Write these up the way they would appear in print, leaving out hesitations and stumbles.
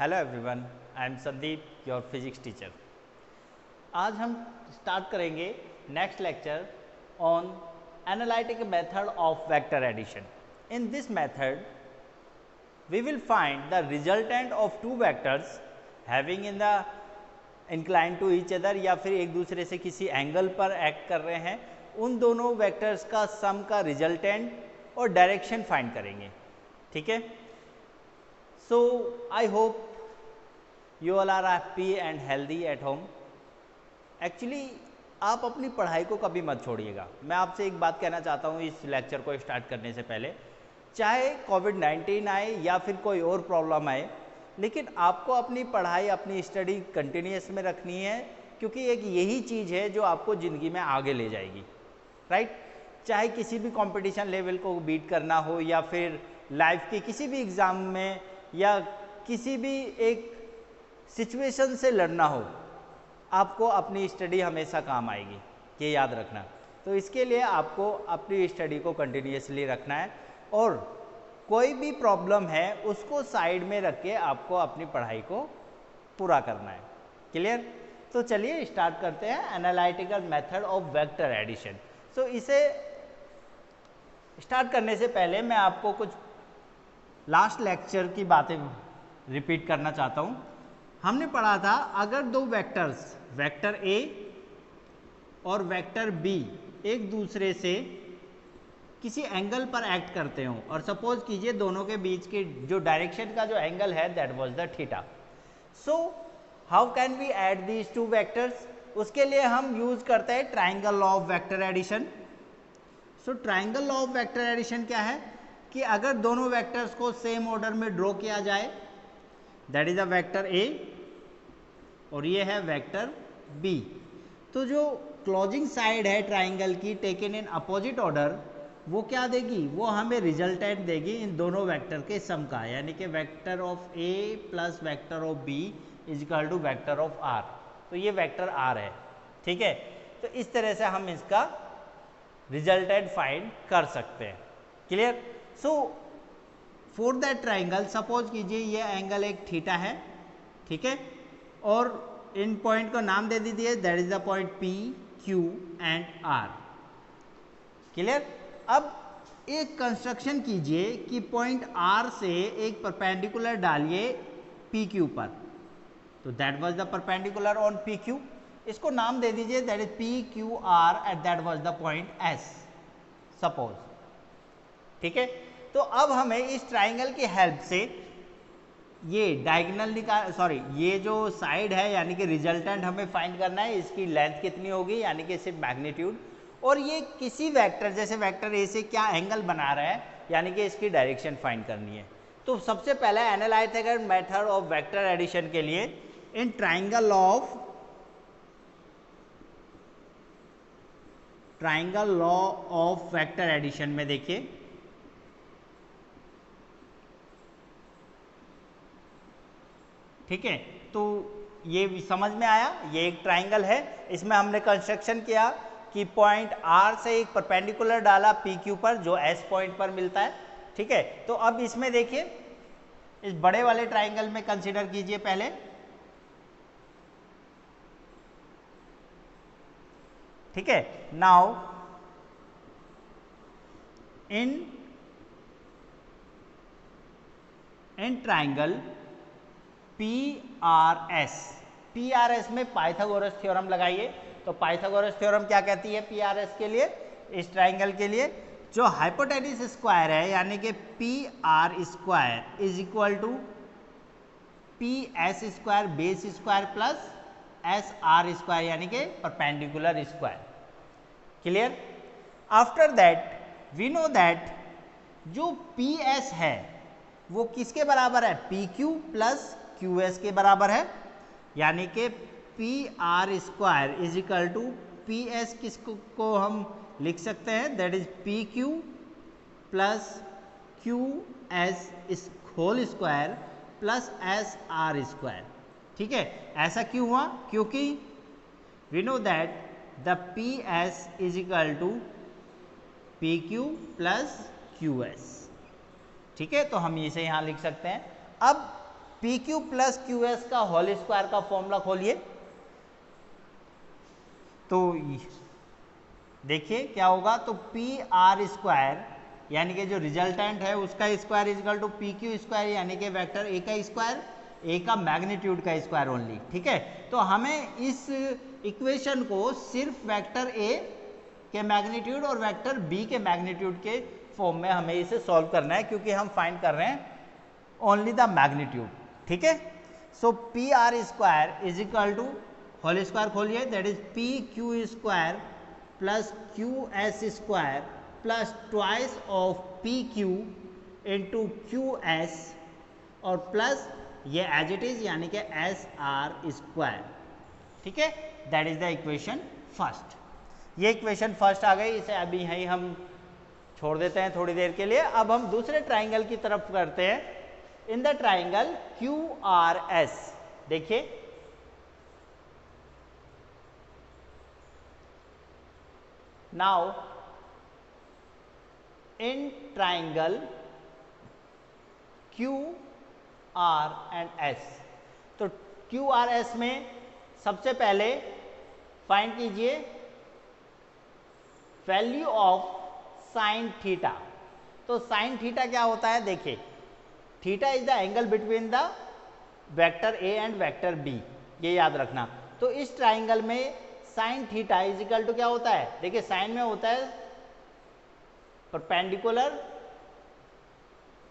Hello everyone, I am Sandeep, your physics teacher. आज हम start करेंगे next lecture on analytical method of vector addition. In this method we will find the resultant of two vectors having in the inclined to each other या फिर एक दूसरे से किसी angle पर एक्ट कर रहे हैं, उन दोनों वेक्टर्स का सम का रिजल्टेंट और डायरेक्शन फाइंड करेंगे। ठीक है, so I hope you all are happy and healthy at home. Actually आप अपनी पढ़ाई को कभी मत छोड़िएगा। मैं आपसे एक बात कहना चाहता हूँ इस लेक्चर को स्टार्ट करने से पहले, चाहे कोविड-19 आए या फिर कोई और प्रॉब्लम आए, लेकिन आपको अपनी पढ़ाई, अपनी स्टडी कंटिन्यूस में रखनी है, क्योंकि एक यही चीज़ है जो आपको ज़िंदगी में आगे ले जाएगी। राइट, चाहे किसी भी कंपटीशन लेवल को बीट करना हो या फिर लाइफ के किसी भी एग्ज़ाम में या किसी भी एक सिचुएशन से लड़ना हो, आपको अपनी स्टडी हमेशा काम आएगी, ये याद रखना। तो इसके लिए आपको अपनी स्टडी को कंटिन्यूसली रखना है और कोई भी प्रॉब्लम है उसको साइड में रख के आपको अपनी पढ़ाई को पूरा करना है। क्लियर? तो चलिए स्टार्ट करते हैं analytical method of vector addition. So इसे स्टार्ट करने से पहले मैं आपको कुछ लास्ट लेक्चर की बातें रिपीट करना चाहता हूँ। हमने पढ़ा था, अगर दो वेक्टर्स, वेक्टर ए और वेक्टर बी एक दूसरे से किसी एंगल पर एक्ट करते हो और सपोज कीजिए दोनों के बीच की जो डायरेक्शन का जो एंगल है that was the theta. So how can we add these two vectors? उसके लिए हम यूज करते हैं triangle law of vector addition. So triangle law of vector addition क्या है कि अगर दोनों वेक्टर्स को सेम ऑर्डर में ड्रॉ किया जाए, that is a vector A और ये है वेक्टर बी, तो जो क्लोजिंग साइड है ट्राइंगल की टेकन इन अपोजिट ऑर्डर, वो क्या देगी? वो हमें रिजल्टेंट देगी इन दोनों वेक्टर के सम का, यानी कि vector of A plus vector of B is equal to vector of R. तो ये वेक्टर आर है। ठीक है, तो इस तरह से हम इसका रिजल्टेंट फाइंड कर सकते हैं। Clear? So for that triangle suppose कीजिए ये एंगल एक थीटा है, ठीक है, और इन पॉइंट को नाम दे दीजिए, that is the point P, Q and R. Clear? अब एक कंस्ट्रक्शन कीजिए कि पॉइंट आर से एक परपेंडिकुलर डालिए पी क्यू पर, तो that was the perpendicular on P Q. इसको नाम दे दीजिए, that is P Q R and that was the point S suppose. ठीक है, तो अब हमें इस ट्राइंगल की हेल्प से ये डायगोनल ये जो साइड है यानी कि रिजल्टेंट हमें फाइंड करना है, इसकी लेंथ कितनी होगी यानी कि सिर्फ मैग्नीट्यूड, और ये किसी वेक्टर जैसे वेक्टर ए से क्या एंगल बना रहा है यानी कि इसकी डायरेक्शन फाइंड करनी है। तो सबसे पहले analytical method of vector addition के लिए in triangle law of vector addition में देखिए, ठीक है, तो ये समझ में आया, ये एक ट्राइंगल है, इसमें हमने कंस्ट्रक्शन किया कि पॉइंट आर से एक परपेंडिकुलर डाला पी क्यू पर जो एस पॉइंट पर मिलता है। ठीक है, तो अब इसमें देखिए, इस बड़े वाले ट्राइंगल में कंसीडर कीजिए पहले, ठीक है। Now in triangle P R S में पाइथागोरस थ्योरम लगाइए। तो पाइथागोरस थ्योरम क्या कहती है पी आर एस के लिए? इस ट्राइंगल के लिए जो हाइपोटेनिस स्क्वायर है यानी कि P R square is equal to P S square base square plus S R square यानी कि perpendicular square. Clear? After that we know that जो पी एस है वो किसके बराबर है? P Q plus Q S के बराबर है, यानी कि P R square is equal to P S किसको हम लिख सकते हैं, that is P Q plus Q S whole square plus S R square. ठीक है, ऐसा क्यों हुआ? क्योंकि we know that the P S is equal to P Q plus Q S. ठीक है, तो हम इसे यहाँ लिख सकते हैं। अब P Q plus Q S का होल स्क्वायर का फॉर्मूला खोलिए, तो देखिए क्या होगा, तो पी आर स्क्वायर यानी कि जो रिजल्टेंट है उसका square is equal to P Q square यानी कि वेक्टर ए का स्क्वायर, ए का मैग्नीट्यूड का स्क्वायर ओनली। ठीक है, तो हमें इस इक्वेशन को सिर्फ वेक्टर ए के मैग्नीट्यूड और वेक्टर बी के मैग्नीट्यूड के फॉर्म में हमें इसे सॉल्व करना है, क्योंकि हम फाइंड कर रहे हैं ओनली द मैग्नीट्यूड। ठीक है, so P R square is equal to whole square खोलिए, that is P Q square plus Q S square plus twice of P Q into Q S और प्लस ये as it is यानी कि S R square. ठीक है, that is the equation first. ये equation first आ गई, इसे अभी यहीं हम छोड़ देते हैं थोड़ी देर के लिए। अब हम दूसरे ट्राइंगल की तरफ करते हैं। In the triangle Q R S, देखिए now in triangle Q R and S, तो क्यू आर एस में सबसे पहले फाइंड कीजिए वैल्यू ऑफ साइन थीटा। तो साइन थीटा क्या होता है, देखिए theta is the angle between the vector A and vector B, ये याद रखना। तो इस ट्राइंगल में sine theta is equal to क्या होता है, देखिए साइन में होता है परपेंडिकुलर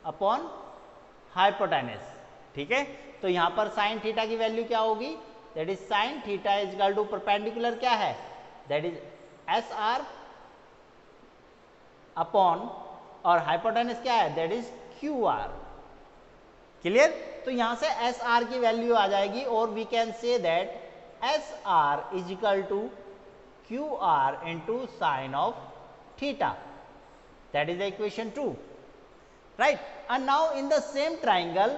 अपॉन हाइपोटेनस। ठीक है, तो यहां पर साइन थीटा की वैल्यू क्या होगी, that is sine theta is equal to perpendicular क्या है, that is S R upon और हाइपोटेनस क्या है, that is Q R. Clear, तो यहां से एस आर की वैल्यू आ जाएगी और we can say that S R is equal to Q R into sine of theta, that is the equation 2, right? And now in the same triangle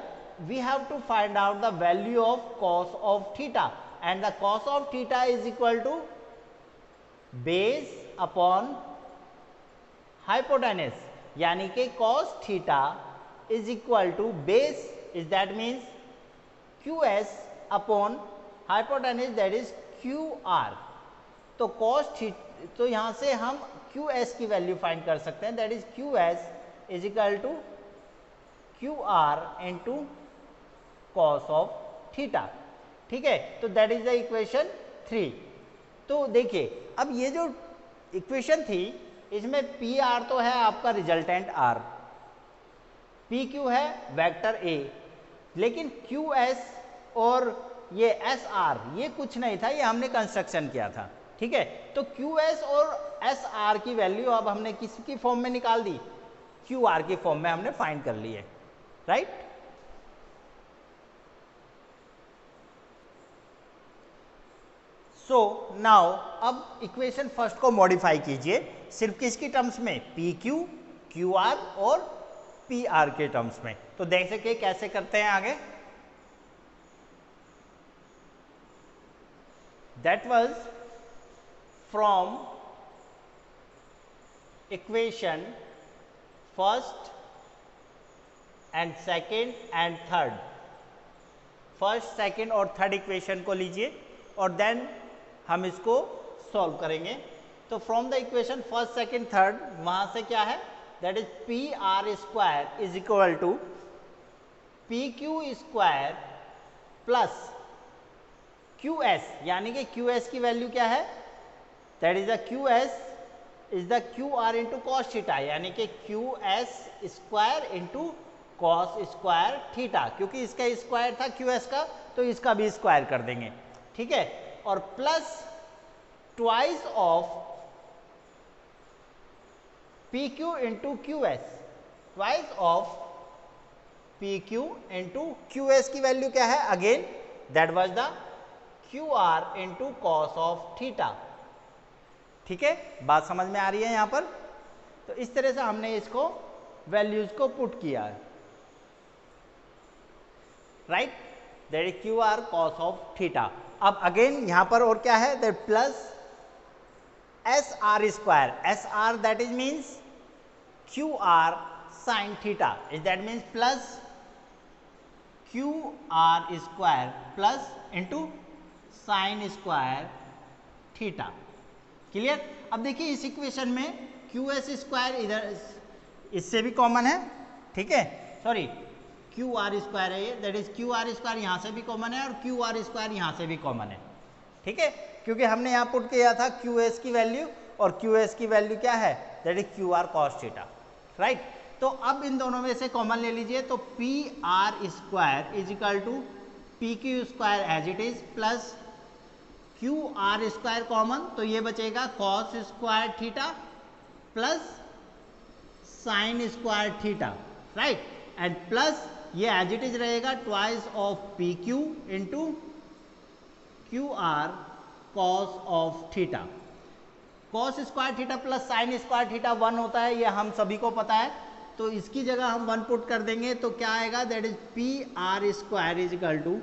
we have to find out the value of cos of theta, and the cos of theta is equal to base upon hypotenuse, यानी कि cos theta is equal to base is that means qs upon hypotenuse, that is qr। तो cos theta, तो यहां से हम qs की value find कर सकते हैं, that is qs is equal to Q R into cos of theta. ठीक है, तो दैट इज द इक्वेशन 3। तो देखिए अब ये जो इक्वेशन थी इसमें पी आर तो है आपका रिजल्टेंट आर, पी क्यू है वेक्टर ए, लेकिन क्यू एस और ये एस आर ये कुछ नहीं था, ये हमने कंस्ट्रक्शन किया था। ठीक है, तो क्यू एस और एस आर की वैल्यू अब हमने किसकी फॉर्म में निकाल दी, क्यू आर की फॉर्म में हमने फाइंड कर ली है, राइट। सो नाउ अब इक्वेशन फर्स्ट को मॉडिफाई कीजिए, सिर्फ किसकी टर्म्स में, पी क्यू, क्यू आर और पी आर के टर्म्स में। तो देख सके कैसे करते हैं आगे। That was from equation first and second and third, first second और थर्ड इक्वेशन को लीजिए और देन हम इसको सॉल्व करेंगे। तो from the equation first second third, वहां से क्या है, that is P R square is equal to P Q square plus Q S, यानी कि क्यू एस की वैल्यू क्या है, that is the Q S is the Q R into cos theta, यानी कि Q S square into cos square theta, क्योंकि इसका square था क्यू एस का तो इसका भी स्क्वायर कर देंगे। ठीक है, और plus twice of P Q into Q S, twice of P Q into Q S की वैल्यू क्या है, again that was the Q R into cos of theta. ठीक है, बात समझ में आ रही है यहां पर। तो इस तरह से हमने इसको वैल्यूज को पुट किया है, right, that is Q R cos of theta. अब अगेन यहां पर और क्या है, that plus S R square, S R that is means Q R sine theta, is that means plus Q R square plus into sine square theta. Clear? अब देखिए इस equation में क्यू एस स्क्वायर इधर इससे भी common है, ठीक है, सॉरी क्यू आर स्क्वायर है ये, that is Q R square यहाँ से भी कॉमन है और क्यू आर स्क्वायर यहाँ से भी कॉमन है, ठीक है, क्योंकि हमने यहाँ पुट किया था क्यू एस की वैल्यू और क्यू एस की वैल्यू क्या है, that is Q R cos theta, right. तो अब इन दोनों में से कॉमन ले लीजिए, तो P R square is equal to P Q square as it is plus Q R square common, तो ये बचेगा cos square theta plus sine square theta, right, and plus ये एज इट इज रहेगा twice of P Q into Q R cos of theta. Cos square theta plus sine square theta 1 होता है, ये हम सभी को पता है, तो इसकी जगह हम 1 पुट कर देंगे तो क्या आएगा, that is P R square is equal to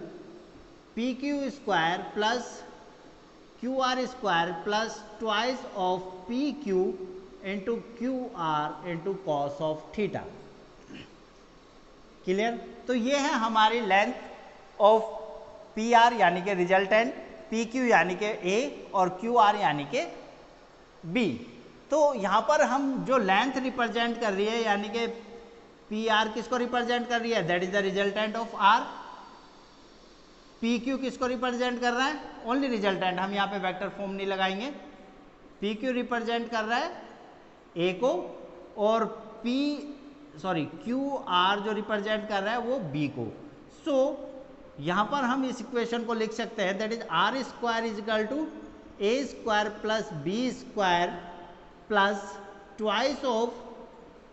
P Q square plus Q R square plus twice of P Q into Q R into cos of theta. Clear? तो ये है हमारी लेंथ ऑफ पी आर यानी कि resultant, P Q यानी कि ए और Q are यानी कि बी। तो यहाँ पर हम जो लेंथ रिप्रेजेंट कर रही है यानी कि पी आर किसको रिप्रेजेंट कर रही है, that is the resultant of R. P Q किसको रिप्रेजेंट कर रहा है, ओनली रिजल्टेंट, हम यहाँ पे वेक्टर फॉर्म नहीं लगाएंगे। पी क्यू रिप्रेजेंट कर रहा है ए को और क्यू आर जो रिप्रेजेंट कर रहा है वो बी को। सो यहाँ पर हम इस इक्वेशन को लिख सकते हैं, that is R square is equal to A square plus B square plus twice of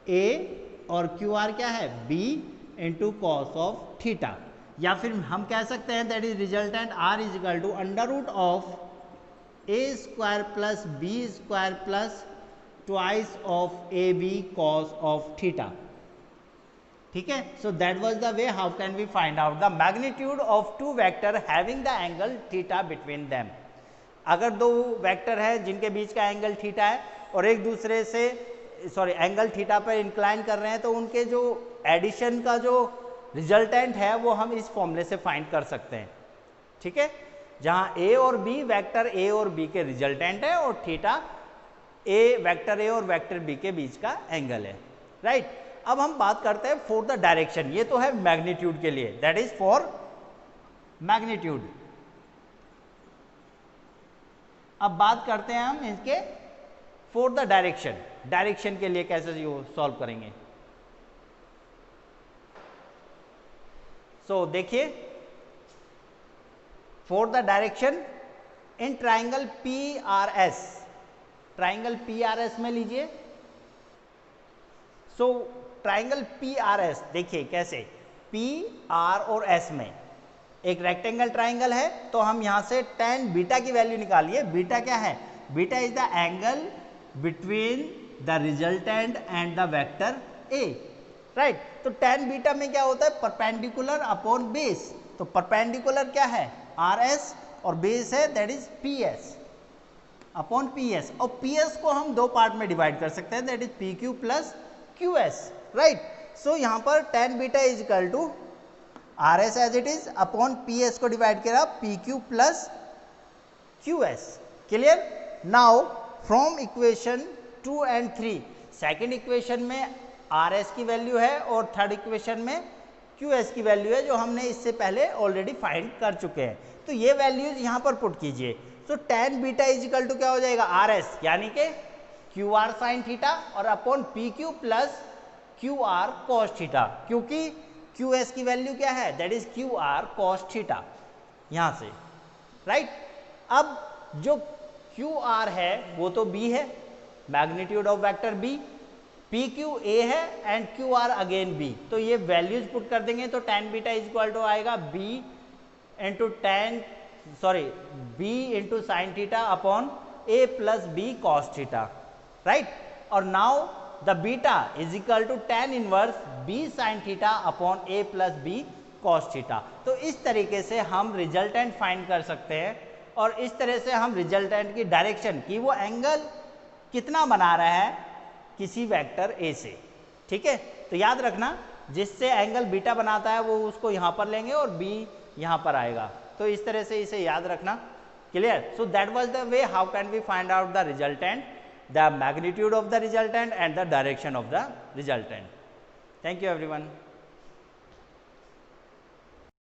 A और क्यू आर क्या है, B into cos of theta. या फिर हम कह सकते हैं that is resultant R is equal to under root of A square plus B square plus twice of A B cos of theta. ठीक है, so that was the way how can we find out the magnitude of two vector having the angle theta between them. अगर दो vector है जिनके बीच का angle theta है और एक दूसरे से एंगल थीटा पर इंक्लाइन कर रहे हैं, तो उनके जो एडिशन का जो रिजल्टेंट है वो हम इस फॉर्मूले से फाइंड कर सकते हैं। ठीक है, जहां ए और बी वेक्टर ए और बी के रिजल्टेंट है और थीटा वेक्टर ए और वेक्टर बी के बीच का एंगल है, राइट। अब हम बात करते हैं फॉर द डायरेक्शन, ये तो है मैग्नीट्यूड के लिए, दैट इज फॉर मैग्नीट्यूड। अब बात करते हैं हम इसके फॉर द डायरेक्शन, डायरेक्शन के लिए कैसे सॉल्व करेंगे। सो देखिए, for the direction in triangle P R S, triangle P R S में लीजिए। So triangle P R S देखिए कैसे, पी आर और एस में एक रेक्टेंगल ट्राइंगल है, तो हम यहां से tan बीटा की वैल्यू निकालिए। बीटा क्या है, beta is the angle between the resultant and the vector A, right. तो tan बीटा में क्या होता है, परपेंडिकुलर अपॉन बेस। तो परपेंडिकुलर क्या है, आर एस, और बेस है that is P S upon P S. और पी एस को हम दो पार्ट में डिवाइड कर सकते हैं, that is P Q plus Q S, right. सो यहां पर tan beta is equal to R S as it is upon P S को डिवाइड करा P Q plus Q S. Clear? Now from equation 2 and 3, second equation में R S की value है और third equation में Q S की value है, जो हमने इससे पहले ऑलरेडी फाइंड कर चुके हैं। तो ये वैल्यूज यहां पर पुट कीजिए। तो tan beta is equal to क्या हो जाएगा, आर एस यानी कि क्यू आर साइन थीटा और upon P Q plus Q R cos theta, क्योंकि क्यू एस की वैल्यू क्या है, that is Q R cos theta, यहां से, राइट। अब जो क्यू आर है वो तो बी है, magnitude of vector B, P Q A है and Q R again B. तो ये वैल्यूज पुट कर देंगे तो tan beta is equal to आएगा B into sine theta upon A plus B cos theta, right. और now the beta is equal to tan inverse B sine theta upon A plus B cos theta. तो इस तरीके से हम resultant find कर सकते हैं और इस तरह से हम रिजल्टेंट की डायरेक्शन की वो एंगल कितना बना रहा है किसी वेक्टर ए से। ठीक है, तो याद रखना जिससे एंगल बीटा बनाता है वो उसको यहाँ पर लेंगे और बी यहाँ पर आएगा। तो इस तरह से इसे याद रखना। Clear? So that was the way how can we find out the resultant, the magnitude of the resultant and the direction of the resultant. Thank you everyone.